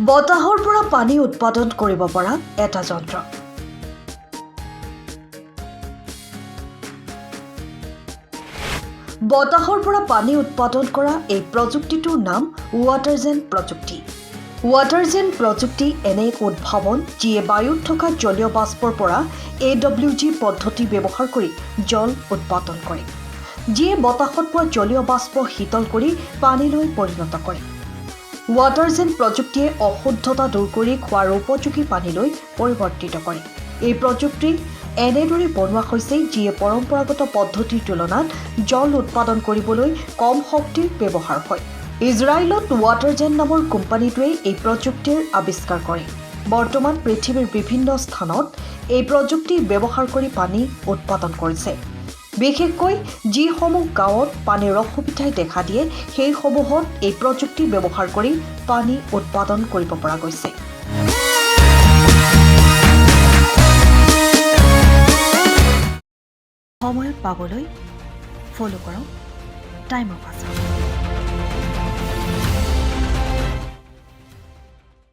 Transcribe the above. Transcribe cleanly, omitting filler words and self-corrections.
বতাহৰ পৰা পানী উৎপাদন কৰিব পৰা এটা যন্ত্ৰ। বতাহৰ পৰা পানী উৎপাদন কৰা এই প্ৰযুক্তিটোৰ নাম ৱাটাৰজেন প্ৰযুক্তি। ৱাটাৰজেন প্ৰযুক্তি এনে এক উদ্ভাৱন যিয়ে বায়ুত থকা জলীয় বাষ্পৰ পৰা AWG পদ্ধতি ব্যৱহাৰ কৰি জল উৎপাদন কৰে, যিয়ে বতাহত পোৱা জলীয় বাষ্প শীতল কৰি পানীলৈ পৰিণত কৰে। ৱাটাৰজেন প্ৰযুক্তিয়ে অশুদ্ধতা দূৰ কৰি খোৱাৰ উপযোগী পানীলৈ পৰিৱৰ্তিত কৰে। এই প্ৰযুক্তি এনেদৰে বনোৱা হৈছে যিয়ে পৰম্পৰাগত পদ্ধতিৰ তুলনাত জল উৎপাদন কৰিবলৈ কম শক্তিৰ ব্যৱহাৰ হয়। ইজৰাইলত ৱাটাৰজেন নামৰ কোম্পানীটোৱে এই প্ৰযুক্তিৰ আৱিষ্কাৰ কৰে। বৰ্তমান পৃথিৱীৰ বিভিন্ন স্থানত এই প্ৰযুক্তি ব্যৱহাৰ কৰি পানী উৎপাদন কৰিছে। বিশেষকৈ যিসমূহ গাঁৱত পানীৰ অসুবিধাই দেখা দিয়ে সেইসমূহত এই প্ৰযুক্তি ব্যৱহাৰ কৰি পানী উৎপাদন কৰিব পৰা গৈছে। সময়ত পাবলৈ ফলো কৰক টাইম অফ আছাম।